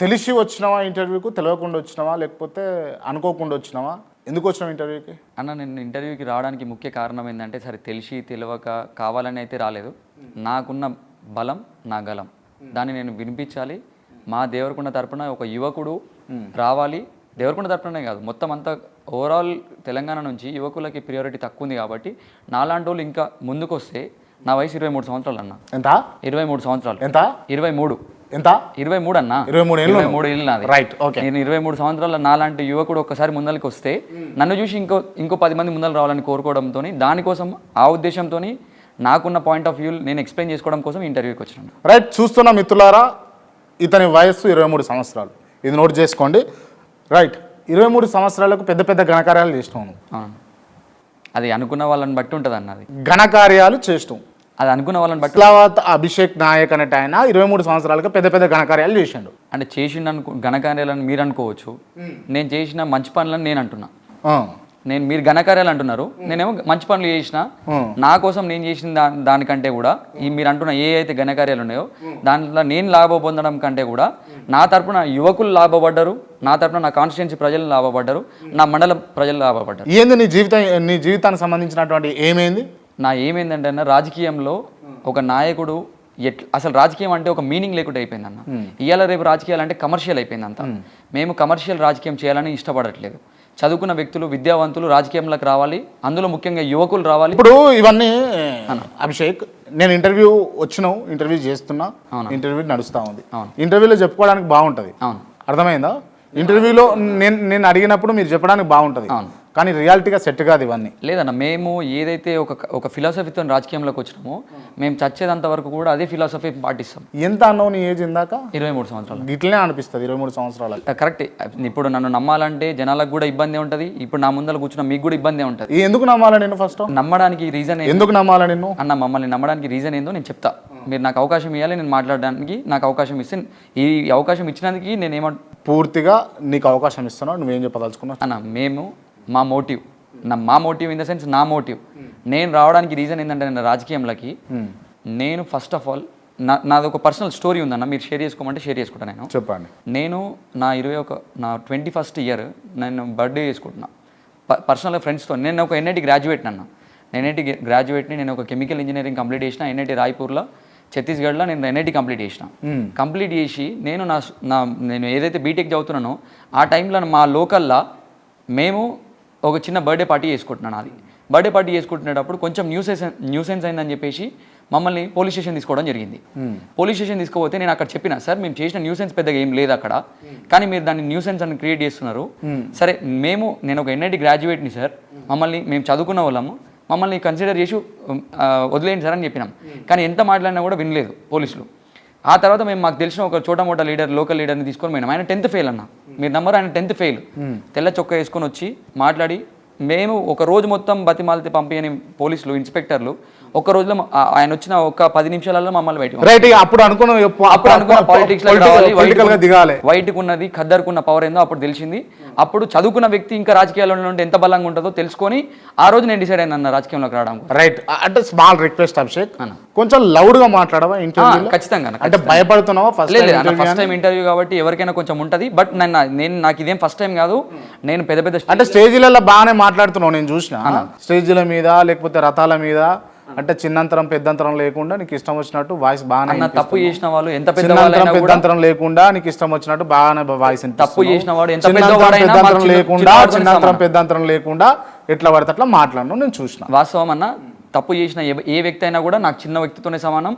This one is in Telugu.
తెలిసి వచ్చినావా ఇంటర్వ్యూకు, తెలియకుండా వచ్చినావా, లేకపోతే అనుకోకుండా వచ్చినావా? ఎందుకు వచ్చినావు ఇంటర్వ్యూకి? అన్న నేను ఇంటర్వ్యూకి రావడానికి ముఖ్య కారణం ఏంటంటే సరే తెలిసి తెలియక కావాలని అయితే రాలేదు. నాకున్న బలం నా గలం, దాన్ని నేను వినిపించాలి. మా దేవరకొండ తరపున ఒక యువకుడు రావాలి. దేవరకొండ తరపునే కాదు, మొత్తం అంతా ఓవరాల్ తెలంగాణ నుంచి యువకులకి ప్రియారిటీ తక్కువ ఉంది కాబట్టి నాలాంటి వాళ్ళు ఇంకా ముందుకు వస్తే. నా వయసు 23 సంవత్సరాలు అన్న. ఎంత? 23 సంవత్సరాలు. ఎంత? 23. ఎంత? 23 అన్న. 23 ఏళ్ళు నాది. Right, okay. నేను 23 సంవత్సరాల నాలాంటి యువకుడు ఒక్కసారి ముందరికి వస్తే నన్ను చూసి ఇంకో 10 మంది ముందర రావాలని కోరుకోవడంతో, దానికోసం ఆ ఉద్దేశంతో నాకున్న పాయింట్ ఆఫ్ వ్యూ నేను ఎక్స్ప్లెయిన్ చేసుకోవడం కోసం ఇంటర్వ్యూకి వచ్చినాను. రైట్, చూస్తున్న మిత్రులారా, ఇతని వయస్సు 23 సంవత్సరాలు. ఇది నోట్ చేసుకోండి. రైట్, 23 సంవత్సరాలకు పెద్ద పెద్ద ఘనకార్యాలు చేసినావు. అది అనుకున్న వాళ్ళని బట్టి ఉంటుంది అన్న. అది ఘనకార్యాలు చేసినావు, అది అనుకున్న వాళ్ళని బట్టి. ఇస్లామాబాద్ అభిషేక్ నాయక్ అనేట ఆయన 23 సంవత్సరాలకు పెద్ద పెద్ద ఘనకార్యాలు చేసిండు. అంటే చేసిన ఘనకార్యాలను మీరు అనుకోవచ్చు, నేను చేసిన మంచి పనులను నేను అంటున్నా. మీరు ఘనకార్యాలు అంటున్నారు, నేనేమో మంచి పనులు చేసిన. నా కోసం నేను చేసిన దానికంటే కూడా మీరు అంటున్న ఏ అయితే ఘనకార్యాలు ఉన్నాయో దాంట్లో నేను లాభం పొందడం కంటే కూడా నా తరపున యువకులు లాభపడ్డారు, నా తరపున నా కాన్స్టిట్యున్సీ ప్రజలు లాభపడ్డారు, నా మండలం ప్రజలు లాభపడ్డారు. ఏంది నీ జీవితానికి సంబంధించినటువంటి ఏమైంది? నా ఏమైందంటే అన్న, రాజకీయంలో ఒక నాయకుడు అసలు రాజకీయం అంటే ఒక మీనింగ్ లేకుండా అయిపోయింది అన్న. ఇవాళ రేపు రాజకీయాలు అంటే కమర్షియల్ అయిపోయింది అంతా. మేము కమర్షియల్ రాజకీయం చేయాలని ఇష్టపడట్లేదు. చదువుకున్న వ్యక్తులు, విద్యావంతులు రాజకీయంలోకి రావాలి, అందులో ముఖ్యంగా యువకులు రావాలి. ఇప్పుడు ఇవన్నీ అభిషేక్, నేను ఇంటర్వ్యూ చేస్తున్నా, ఇంటర్వ్యూ నడుస్తూ ఉంది. ఇంటర్వ్యూలో చెప్పుకోవడానికి బాగుంటుంది, అర్థమైందా? ఇంటర్వ్యూలో నేను అడిగినప్పుడు మీరు చెప్పడానికి బాగుంటుంది, కానీ రియాలిటీగా సెట్ కాదు ఇవన్నీ. లేదన్న, మేము ఏదైతే ఒక ఫిలాసఫీతో రాజకీయంలోకి వచ్చినామో మేము చచ్చేదంత వరకు కూడా అదే ఫిలాసఫీ పాటిస్తాం. ఎంత అన్నావు నీ ఏజ్ ఇందాక? 23 సంవత్సరాలు. ఇట్లనే అనిపిస్తుంది 23 సంవత్సరాలు. కరెక్ట్. ఇప్పుడు నన్ను నమ్మాలంటే జనాలకు కూడా ఇబ్బంది ఉంటుంది, ఇప్పుడు నా ముందర కూర్చున్న మీకు కూడా ఇబ్బంది ఉంటుంది. ఎందుకు నమ్మాలా నేను? ఫస్ట్ నమ్మడానికి రీజన్ ఎందుకు నమ్మాలా నిన్ను? అన్న, మమ్మల్ని నమ్మడానికి రీజన్ ఏందో నేను చెప్తా. మీరు నాకు అవకాశం ఇవ్వాలి, నేను మాట్లాడడానికి నాకు అవకాశం ఇస్తే, ఈ అవకాశం ఇచ్చినందుకు నేనేమో పూర్తిగా నీకు అవకాశం ఇస్తున్నావు. నువ్వేం చెప్పదలుచుకున్నావు అన్న? మా మోటివ్ ఇన్ ద సెన్స్, నా మోటివ్ నేను రావడానికి రీజన్ ఏంటంటే నేను రాజకీయంలోకి నేను ఫస్ట్ ఆఫ్ ఆల్ నాది ఒక పర్సనల్ స్టోరీ ఉందన్న. మీరు షేర్ చేసుకోమంటే షేర్ చేసుకుంటాను. నేను చెప్పండి. నేను నా 21st ఇయర్ నేను బర్త్డే చేసుకుంటున్నా పర్సనల్గా ఫ్రెండ్స్తో. నేను ఒక ఎన్ఐటి గ్రాడ్యుయేట్ని అన్న. నేను ఒక కెమికల్ ఇంజనీరింగ్ కంప్లీట్ చేసిన ఎన్ఐటి రాయ్పూర్లో, ఛత్తీస్గఢ్లో. నేను ఎన్ఐటి కంప్లీట్ చేసిన. కంప్లీట్ చేసి నేను ఏదైతే బీటెక్ చదువుతున్నానో ఆ టైంలో మా లోకల్లో మేము ఒక చిన్న బర్త్డే పార్టీ చేసుకుంటున్నాను. అది బర్త్డే పార్టీ చేసుకుంటునేటప్పుడు కొంచెం న్యూసెన్స్ అయిందని చెప్పేసి మమ్మల్ని పోలీస్ స్టేషన్ తీసుకోవడం జరిగింది. పోలీస్ స్టేషన్ తీసుకుపోతే నేను అక్కడ చెప్పిన, సార్ మేము చేసిన న్యూసెన్స్ పెద్దగా ఏం లేదు అక్కడ, కానీ మీరు దాన్ని న్యూసెన్స్ అని క్రియేట్ చేస్తున్నారు. సరే, నేను ఒక ఎన్ఐటి గ్రాడ్యుయేట్ని సార్, మేము చదువుకున్న వాళ్ళము, మమ్మల్ని కన్సిడర్ చేసి వదిలేయండి సార్ అని చెప్పినాం. కానీ ఎంత మాట్లాడినా కూడా వినలేదు పోలీసులు. ఆ తర్వాత మాకు తెలిసిన ఒక చోటమోటా లోకల్ లీడర్ని తీసుకొని పోయినాం. ఆయన 10th ఫెయిల్ అన్న. మీరు నమ్మరు, ఆయన 10th ఫెయిల్. తెల్ల చొక్కా వేసుకొని వచ్చి మాట్లాడి, మేము ఒక రోజు మొత్తం బతిమాలితే పంపించని పోలీసులు, ఇన్స్పెక్టర్లు ఒక రోజులో ఆయన వచ్చిన ఒక 10 నిమిషాలలో మమ్మల్ని బయట. అప్పుడు అనుకున్న పాలిటిక్స్ దిగాలి. వైట్కి ఉన్నది, ఖద్దర్కున్న పవర్ ఏందో అప్పుడు తెలిసింది. అప్పుడు చదువుకున్న వ్యక్తి ఇంకా రాజకీయాల్లో ఉంటే ఎంత బలంగా ఉంటుందో తెలుసుకొని ఆ రోజు నేను డిసైడ్ అయినా రాజకీయంలోకి రావడం. రైట్. అంటే స్మాల్ రిక్వెస్ట్ అభిషేక్, కొంచెం లౌడ్ గా మాట్లాడవా ఇంటర్వ్యూ? ఖచ్చితంగా. అంటే భయపడుతున్నావా? ఫస్ట్ టైం ఇంటర్వ్యూ కాబట్టి ఎవరికైనా కొంచెం ఉంటది. బట్ నాకు ఇదేం ఫస్ట్ టైం కాదు. నేను పెద్ద అంటే స్టేజీలలో బాగానే మాట్లాడుతున్నావు, నేను చూసిన. స్టేజీల మీద లేకపోతే రథాల మీద అంటే చిన్నంతరం పెద్దంతరం లేకుండా నీకు ఇష్టం వచ్చినట్టు వాయిస్ బాగానే. తప్పు చేసిన వాళ్ళు ఎంత పెద్దంతరం లేకుండా నీకు ఇష్టం వచ్చినట్టు బాగానే వాయిస్. తప్పు చేసిన వాడు ఎంత లేకుండా, చిన్నంతరం పెద్దంతరం లేకుండా ఎట్లా పడితే అట్లా మాట్లాడను నేను చూసిన. వాస్తవం అన్న, తప్పు చేసిన ఏ వ్యక్తి అయినా కూడా నాకు చిన్న వ్యక్తితోనే సమానం.